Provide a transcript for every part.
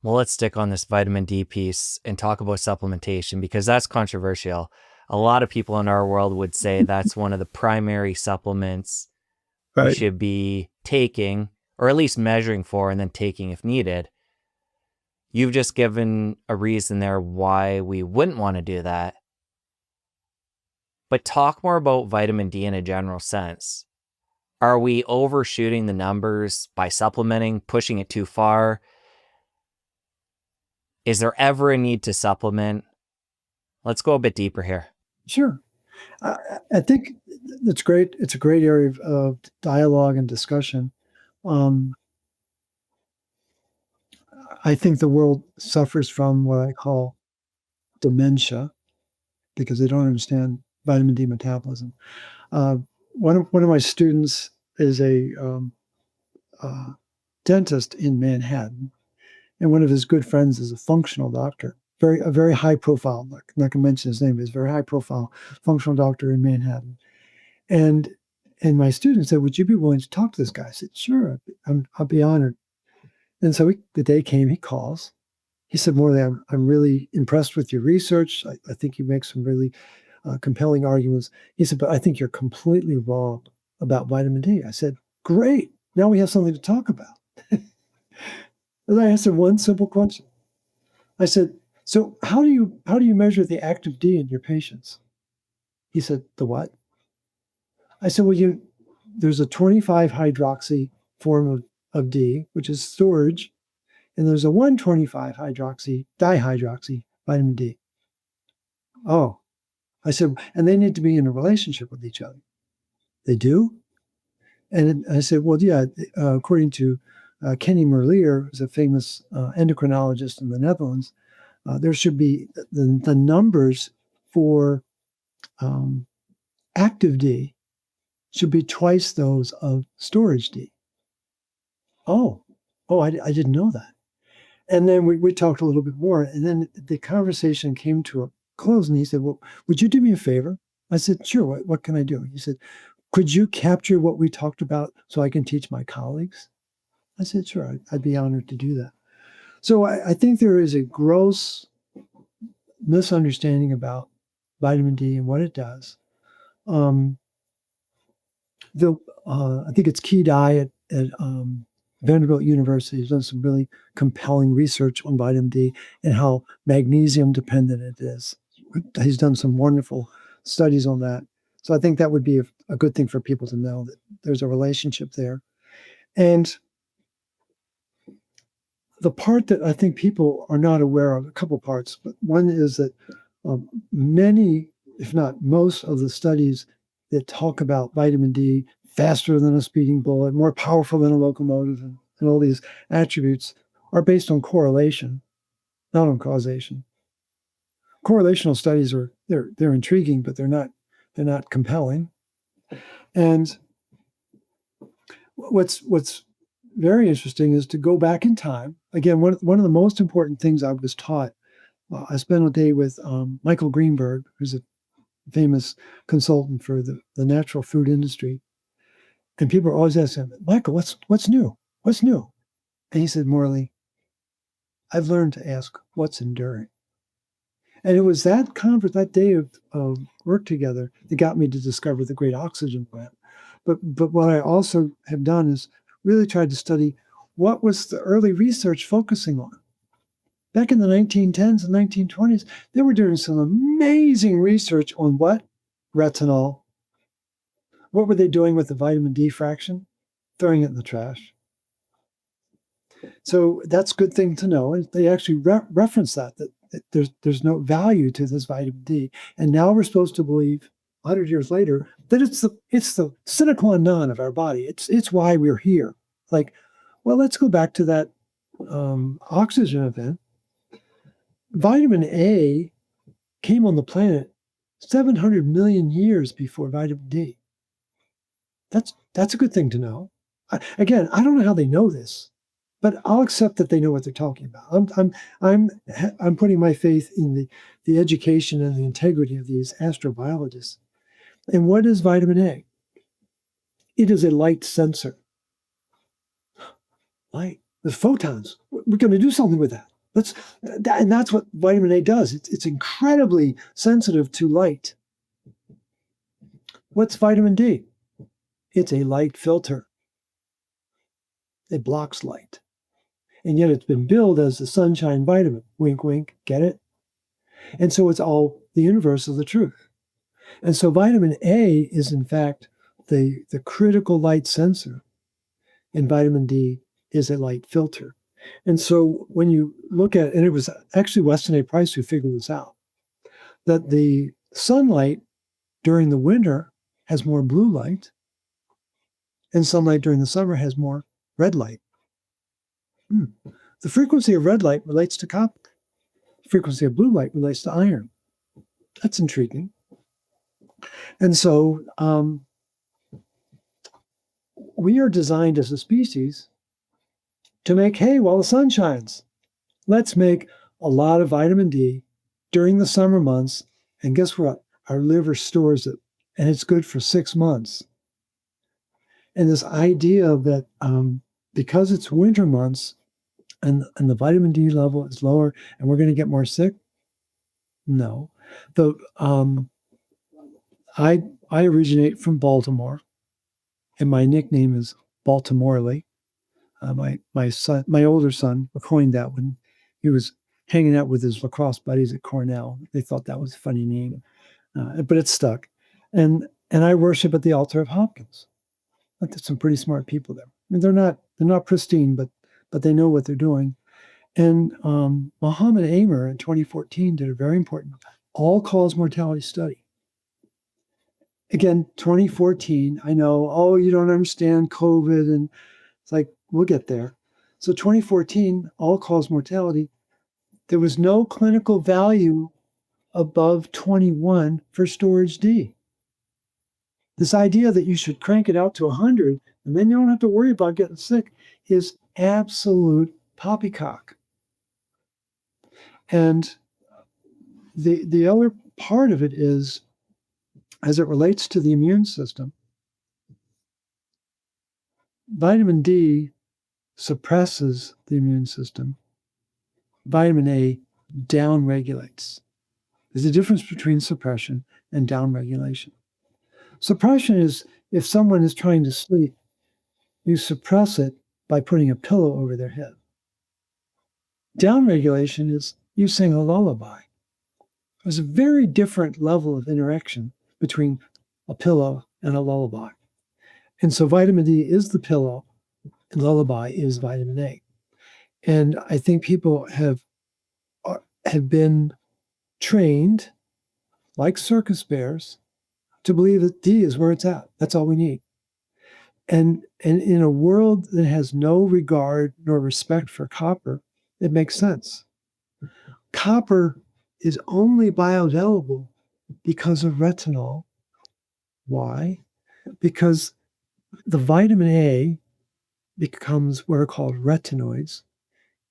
Well, let's stick on this vitamin D piece and talk about supplementation because that's controversial. A lot of people in our world would say that's one of the primary supplements we Right. should be taking, or at least measuring for, and then taking if needed. You've just given a reason there why we wouldn't want to do that. But talk more about vitamin D in a general sense. Are we overshooting the numbers by supplementing, pushing it too far? Is there ever a need to supplement? Let's go a bit deeper here. Sure. I think it's great. It's a great area of dialogue and discussion. Um, I think the world suffers from what I call dementia because they don't understand vitamin D metabolism. Uh, one of my students is a uh, dentist in Manhattan, and one of his good friends is a functional doctor, a very high profile. I'm not going to mention his name, but he's a very high profile functional doctor in Manhattan. And my student said, "Would you be willing to talk to this guy?" I said, "Sure, I'll be honored." And so the day came, he calls. He said, "Morley, I'm really impressed with your research. I think you make some really compelling arguments." He said, "But I think you're completely wrong about vitamin D." I said, "Great. Now we have something to talk about." And I asked him one simple question. I said, "So how do you measure the active D in your patients?" He said, "The what?" I said, "Well, there's a 25 hydroxy form of D, which is storage, and there's a 125 hydroxy dihydroxy vitamin D." Oh, I said, "And they need to be in a relationship with each other." They do? And I said, "Well, yeah, according to Kenny Merlier, who's a famous endocrinologist in the Netherlands, there should be the numbers for um, active D should be twice those of storage D." Oh, I didn't know that. And then we talked a little bit more. And then the conversation came to a close. And he said, "Well, would you do me a favor?" I said, "Sure. What can I do?" He said, "Could you capture what we talked about so I can teach my colleagues?" I said, "Sure. I'd be honored to do that." So I think there is a gross misunderstanding about vitamin D and what it does. Um, the I think it's Key Diet at Vanderbilt University has done some really compelling research on vitamin D and how magnesium dependent it is. He's done some wonderful studies on that. So I think that would be a good thing for people to know that there's a relationship there. And the part that I think people are not aware of, a couple parts, but one is that many, if not most, of the studies that talk about vitamin D faster than a speeding bullet, more powerful than a locomotive, and all these attributes are based on correlation, not on causation. Correlational studies they're intriguing, but they're not compelling. And what's very interesting is to go back in time. Again, one of the most important things I was taught. I spent a day with Michael Greenberg, who's a famous consultant for the natural food industry. And people are always asking him, "Michael, what's new? What's new?" And he said, "Morley, I've learned to ask what's enduring." And it was that conference, that day of work together, that got me to discover the great oxygen plant. But what I also have done is really tried to study what was the early research focusing on. Back in the 1910s and 1920s, they were doing some amazing research on what? Retinol. What were they doing with the vitamin D fraction? Throwing it in the trash. So that's a good thing to know. And they actually reference that there's no value to this vitamin D. And now we're supposed to believe 100 years later that it's the sine qua non of our body. It's why we're here. Like, well, let's go back to that oxygen event. Vitamin A came on the planet 700 million years before vitamin D. That's a good thing to know. Again, I don't know how they know this, but I'll accept that they know what they're talking about. I'm putting my faith in the education and the integrity of these astrobiologists. And what is vitamin A? It is a light sensor. Light. the photons. We're going to do something with that. And that's what vitamin A does. It's incredibly sensitive to light. What's vitamin D? It's a light filter. It blocks light. And yet it's been billed as the sunshine vitamin. Wink, wink, get it? And so it's all the universe of the truth. And so vitamin A is, in fact, the critical light sensor. And vitamin D is a light filter. And so when you look at, and it was actually Weston A. Price who figured this out, that the sunlight during the winter has more blue light, and sunlight during the summer has more red light. The frequency of red light relates to copper. The frequency of blue light relates to iron. That's intriguing. And so we are designed as a species to make hay while the sun shines. Let's make a lot of vitamin D during the summer months. And guess what? Our liver stores it, and it's good for 6 months. And this idea that because it's winter months and the vitamin D level is lower and we're going to get more sick, no. I originate from Baltimore, and my nickname is Baltimorley. My older son coined that when he was hanging out with his lacrosse buddies at Cornell. They thought that was a funny name, but it stuck. And I worship at the altar of Hopkins. There's some pretty smart people there. I mean, they're not pristine, but they know what they're doing. And Muhammad Amer in 2014 did a very important all-cause mortality study. Again, 2014, I know, you don't understand COVID, and it's like, we'll get there. So 2014, all-cause mortality, there was no clinical value above 21 for storage D. This idea that you should crank it out to 100 and then you don't have to worry about getting sick is absolute poppycock. And the other part of it is, as it relates to the immune system, vitamin D suppresses the immune system. Vitamin A downregulates. There's a difference between suppression and downregulation. Suppression is if someone is trying to sleep, you suppress it by putting a pillow over their head. Downregulation is you sing a lullaby. There's a very different level of interaction between a pillow and a lullaby. And so vitamin D is the pillow, and lullaby is vitamin A. And I think people have been trained, like circus bears, to believe that D is where it's at. That's all we need. And in a world that has no regard nor respect for copper, it makes sense. Copper is only bioavailable because of retinol. Why? Because the vitamin A becomes what are called retinoids.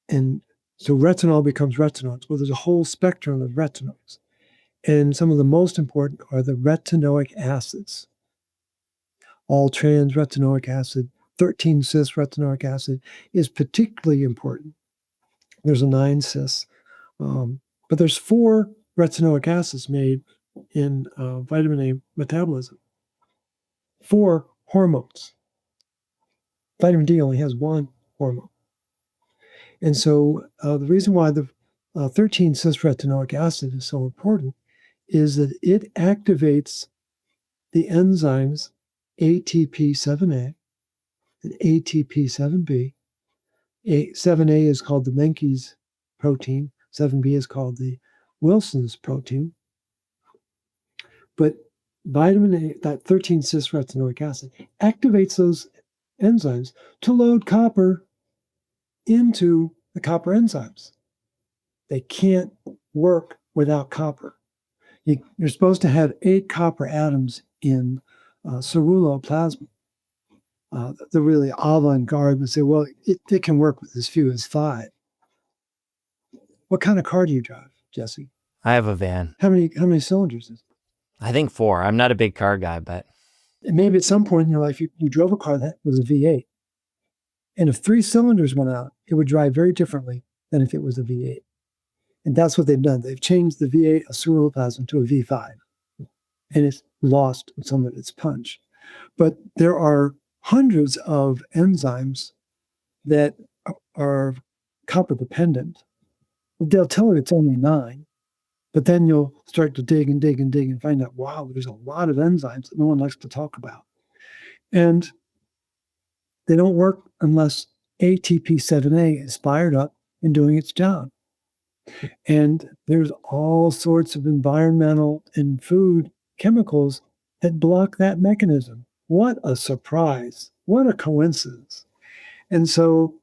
And so retinol becomes retinoids. Well, there's a whole spectrum of retinoids. And some of the most important are the retinoic acids. All-trans retinoic acid, 13-cis retinoic acid is particularly important. There's a 9-cis. But there's 4 retinoic acids made in vitamin A metabolism. 4 hormones. Vitamin D only has 1 hormone. And so the reason why the 13-cis retinoic acid is so important is that it activates the enzymes ATP7A and ATP7B. 7A is called the Menkes protein. 7B is called the Wilson's protein. But vitamin A, that 13-cis retinoic acid, activates those enzymes to load copper into the copper enzymes. They can't work without copper. You're supposed to have 8 copper atoms in ceruloplasmin. The really avant-garde would say, well, it can work with as few as 5. What kind of car do you drive, Jesse? I have a van. How many cylinders is it? I think 4. I'm not a big car guy, but And maybe at some point in your life you drove a car that was a V8. And if 3 cylinders went out, it would drive very differently than if it was a V8. And that's what they've done. They've changed the V8 ceruloplasmin to a V5, and it's lost some of its punch. But there are hundreds of enzymes that are copper dependent. They'll tell you it's only 9, but then you'll start to dig and dig and dig and find out, wow, there's a lot of enzymes that no one likes to talk about. And they don't work unless ATP7A is fired up and doing its job. And there's all sorts of environmental and food chemicals that block that mechanism. What a surprise. What a coincidence. And so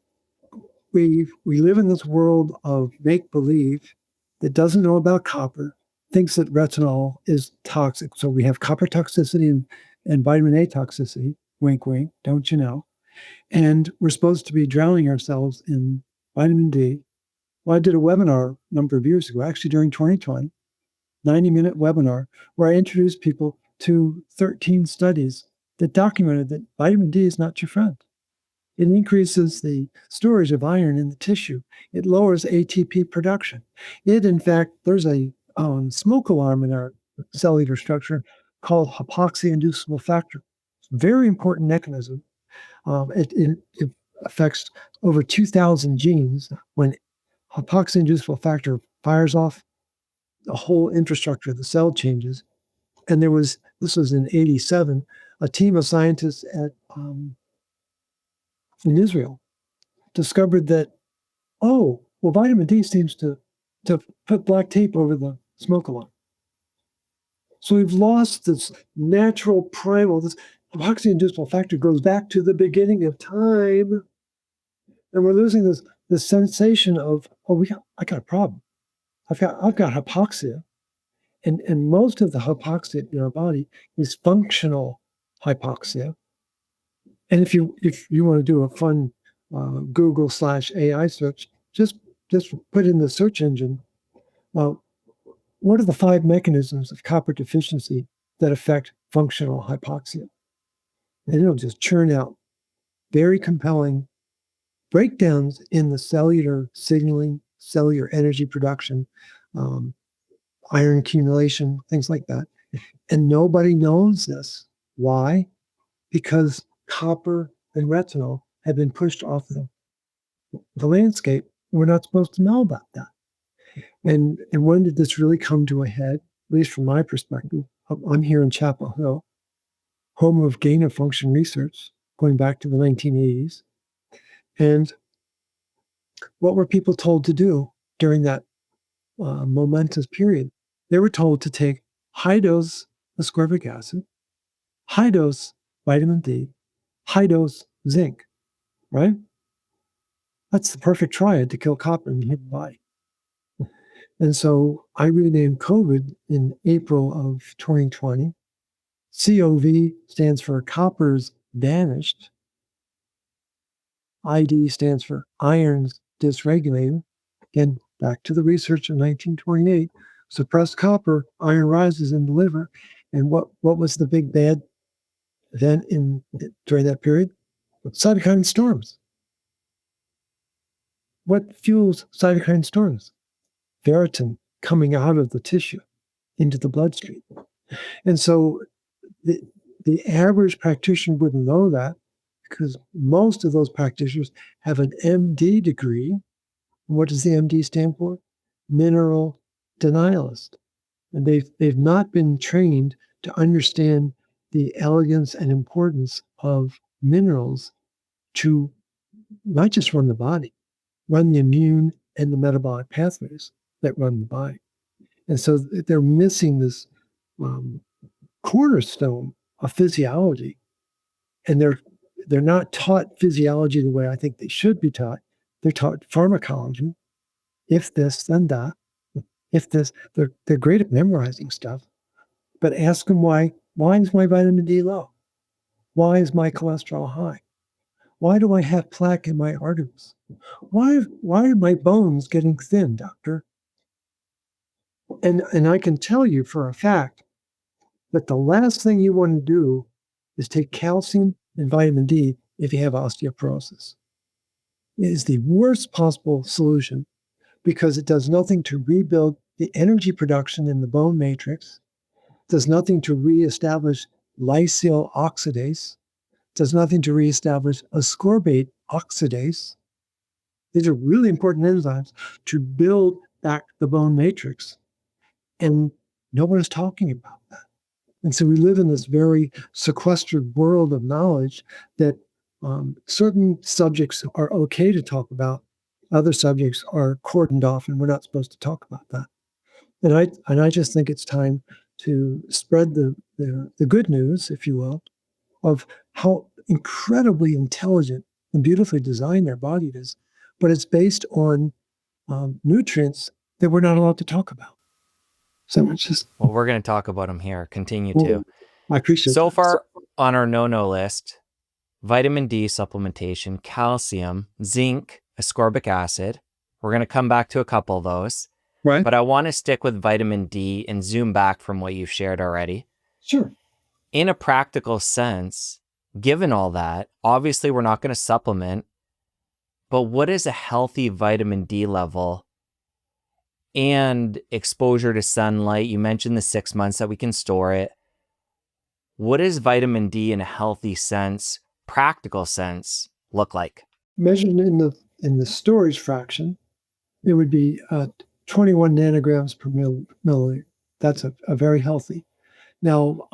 we live in this world of make-believe that doesn't know about copper, thinks that retinol is toxic. So we have copper toxicity and vitamin A toxicity. Wink, wink, don't you know? And we're supposed to be drowning ourselves in vitamin D. Well, I did a webinar a number of years ago, actually during 2020, 90-minute webinar, where I introduced people to 13 studies that documented that vitamin D is not your friend. It increases the storage of iron in the tissue. It lowers ATP production. In fact, there's a smoke alarm in our cellular structure called hypoxia-inducible factor. It's a very important mechanism. It affects over 2,000 genes. When hypoxia-inducible factor fires off, the whole infrastructure of the cell changes. And this was in 87, a team of scientists in Israel discovered that, vitamin D seems to put black tape over the smoke alarm. So we've lost this natural primal, this hypoxia-inducible factor goes back to the beginning of time. And we're losing this sensation of, I got a problem. I've got hypoxia. And most of the hypoxia in our body is functional hypoxia. And if you want to do a fun Google/AI search, just put in the search engine, what are the 5 mechanisms of copper deficiency that affect functional hypoxia? And it'll just churn out very compelling breakdowns in the cellular signaling, cellular energy production, iron accumulation, things like that. And nobody knows this. Why? Because copper and retinol have been pushed off the landscape. We're not supposed to know about that. And when did this really come to a head? At least from my perspective, I'm here in Chapel Hill, home of gain-of-function research, going back to the 1980s. And what were people told to do during that momentous period? They were told to take high-dose ascorbic acid, high-dose vitamin D, high-dose zinc, right? That's the perfect triad to kill copper in the human body. And so I renamed COVID in April of 2020. COV stands for Copper's Vanished. ID stands for Iron's Dysregulated. Again, back to the research of 1928. Suppressed copper, iron rises in the liver. And what was the big bad then during that period? Cytokine storms. What fuels cytokine storms? Ferritin coming out of the tissue into the bloodstream. And so the average practitioner wouldn't know that because most of those practitioners have an MD degree. What does the MD stand for? Mineral denialist. And they've not been trained to understand the elegance and importance of minerals to not just run the body, run the immune and the metabolic pathways that run the body. And so they're missing this cornerstone of physiology. And they're not taught physiology the way I think they should be taught. They're taught pharmacology. If this, then that. If this, they're great at memorizing stuff. But ask them why is my vitamin D low? Why is my cholesterol high? Why do I have plaque in my arteries? Why are my bones getting thin, doctor? And I can tell you for a fact that the last thing you want to do is take calcium and vitamin D if you have osteoporosis. is the worst possible solution because it does nothing to rebuild the energy production in the bone matrix, does nothing to reestablish lysyl oxidase, does nothing to reestablish ascorbate oxidase. These are really important enzymes to build back the bone matrix. And no one is talking about that. And so we live in this very sequestered world of knowledge that certain subjects are okay to talk about. Other subjects are cordoned off, and we're not supposed to talk about that. And I just think it's time to spread the good news, if you will, of how incredibly intelligent and beautifully designed their body is, but it's based on nutrients that we're not allowed to talk about. So it's just Well, we're going to talk about them here. Continue to. I appreciate So that. far on our no-no list, vitamin D supplementation, calcium, zinc, ascorbic acid. We're going to come back to a couple of those. Right. But I want to stick with vitamin D and zoom back from what you've shared already. Sure. In a practical sense, given all that, obviously we're not going to supplement, but what is a healthy vitamin D level and exposure to sunlight? You mentioned the 6 months that we can store it. What does vitamin D in a healthy sense, practical sense, look like? Measured in the storage fraction, it would be 21 nanograms per milliliter. That's a very healthy. Now,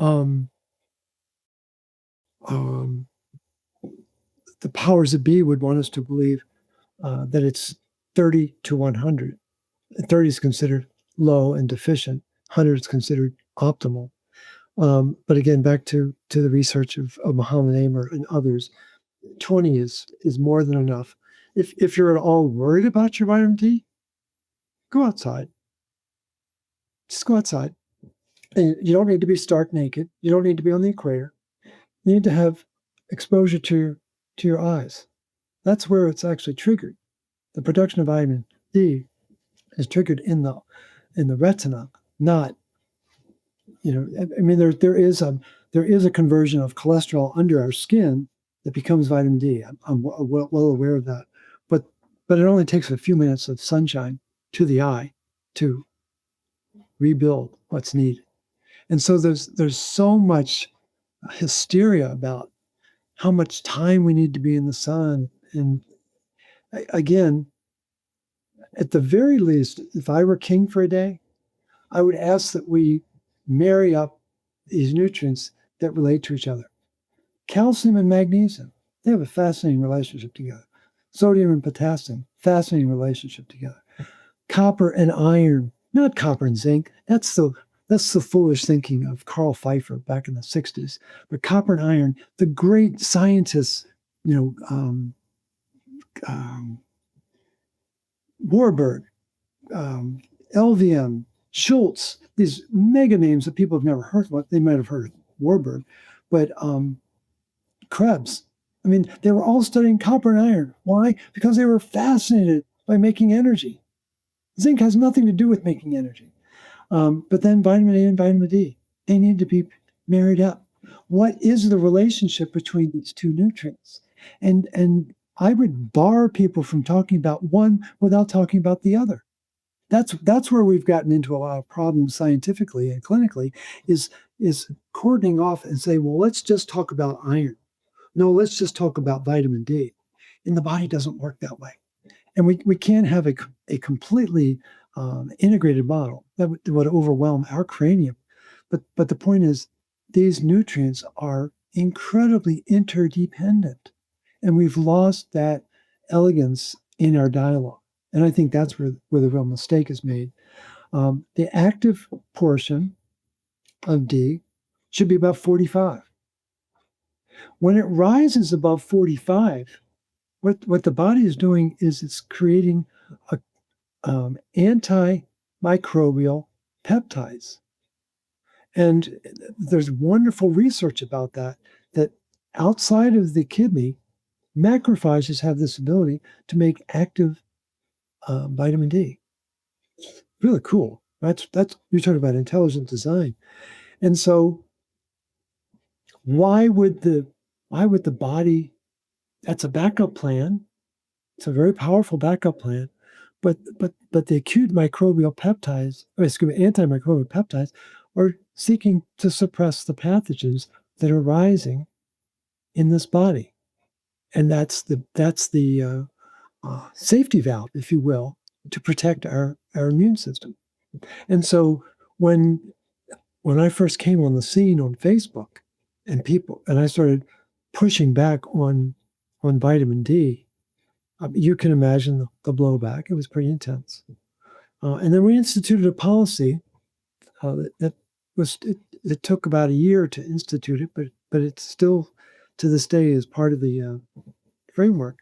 the powers that be would want us to believe that it's 30 to 100. 30 is considered low and deficient. 100 is considered optimal. But again, back to the research of Muhammad M and others, 20 is more than enough. If you're at all worried about your vitamin D, go outside. Just go outside. And you don't need to be stark naked. You don't need to be on the equator. You need to have exposure to your eyes. That's where it's actually triggered. The production of vitamin D is triggered in the retina, not, I mean, there is a conversion of cholesterol under our skin that becomes vitamin D. I'm well aware of that, but it only takes a few minutes of sunshine to the eye to rebuild what's needed. And so there's so much hysteria about how much time we need to be in the sun. And again, at the very least, if I were king for a day, I would ask that we marry up these nutrients that relate to each other. Calcium and magnesium, they have a fascinating relationship together. Sodium and potassium, fascinating relationship together. Copper and iron, not copper and zinc. That's the foolish thinking of Carl Pfeiffer back in the 60s. But copper and iron, the great scientists, Warburg, LVM, Schultz, these mega names that people have never heard of. They might have heard of Warburg, but Krebs. I mean, they were all studying copper and iron. Why? Because they were fascinated by making energy. Zinc has nothing to do with making energy. But then vitamin A and vitamin D, they need to be married up. What is the relationship between these two nutrients? And I would bar people from talking about one without talking about the other. That's where we've gotten into a lot of problems scientifically and clinically, is cordoning off and say, well, let's just talk about iron. No, let's just talk about vitamin D. And the body doesn't work that way. And we can't have a completely integrated model that would overwhelm our cranium. But the point is, these nutrients are incredibly interdependent. And we've lost that elegance in our dialogue. And I think that's where the real mistake is made. The active portion of D should be about 45. When it rises above 45, what the body is doing is it's creating antimicrobial peptides. And there's wonderful research about that outside of the kidney, macrophages have this ability to make active vitamin D. Really cool. That's you're talking about intelligent design. And so why would the body, that's a backup plan, It's a very powerful backup plan. But the acute microbial peptides, or excuse me, antimicrobial peptides, are seeking to suppress the pathogens that are rising in this body. And that's the safety valve, if you will, to protect our immune system. And so when I first came on the scene on Facebook, and I started pushing back on vitamin D, you can imagine the blowback. It was pretty intense. And then we instituted a policy it took about a year to institute it, but it's still to this day is part of the framework.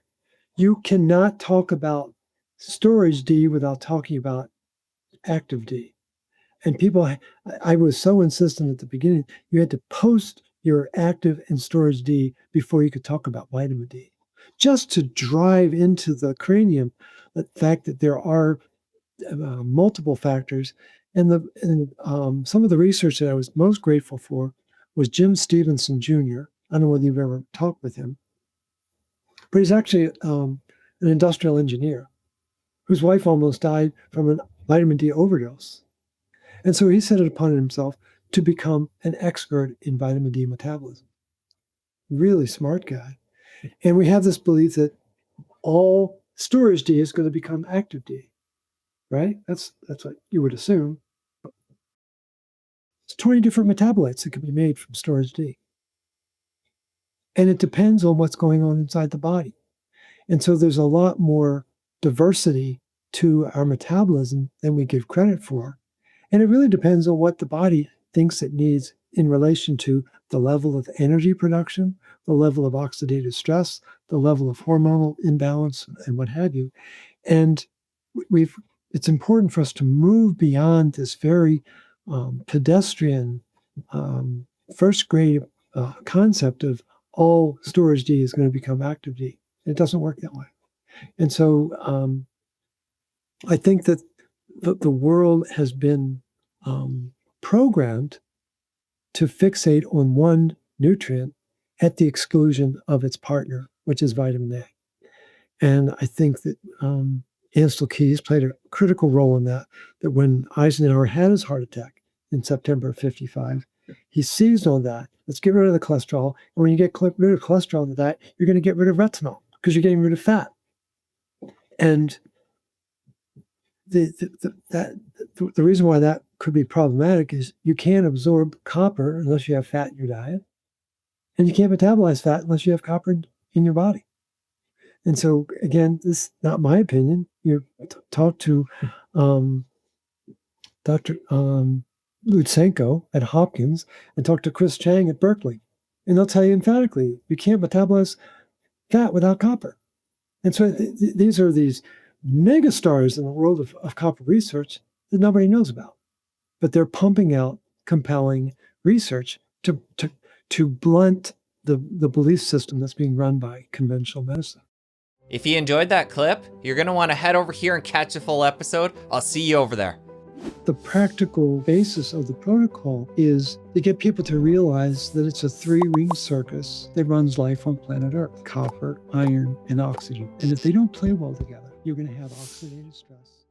You cannot talk about storage D without talking about active D. And people, I was so insistent at the beginning, you had to post your active and storage D before you could talk about vitamin D, just to drive into the cranium the fact that there are multiple factors. And some of the research that I was most grateful for was Jim Stevenson Jr. I don't know whether you've ever talked with him, but he's actually an industrial engineer whose wife almost died from a vitamin D overdose. And so he set it upon himself to become an expert in vitamin D metabolism. Really smart guy. And we have this belief that all storage D is going to become active D, right? That's what you would assume. It's 20 different metabolites that can be made from storage D. And it depends on what's going on inside the body. And so there's a lot more diversity to our metabolism than we give credit for. And it really depends on what the body thinks it needs in relation to the level of energy production, the level of oxidative stress, the level of hormonal imbalance, and what have you. And it's important for us to move beyond this very pedestrian first grade concept of all storage D is going to become active D. It doesn't work that way. And so I think that the world has been programmed to fixate on one nutrient at the exclusion of its partner, which is vitamin A. And I think that Ansel Keys played a critical role in that when Eisenhower had his heart attack in September of 55, he seized on that. Let's get rid of the cholesterol. And when you get rid of cholesterol in the diet, you're going to get rid of retinol because you're getting rid of fat. And the reason why that could be problematic is you can't absorb copper unless you have fat in your diet. And you can't metabolize fat unless you have copper in your body. And so, again, this is not my opinion. You talk to Dr. Lutsenko at Hopkins and talk to Chris Chang at Berkeley. And they'll tell you emphatically, you can't metabolize fat without copper. And so these are these megastars in the world of copper research that nobody knows about. But they're pumping out compelling research to blunt the belief system that's being run by conventional medicine. If you enjoyed that clip, you're going to want to head over here and catch the full episode. I'll see you over there. The practical basis of the protocol is to get people to realize that it's a three-ring circus that runs life on planet Earth: copper, iron, and oxygen. And if they don't play well together, you're going to have oxidative stress.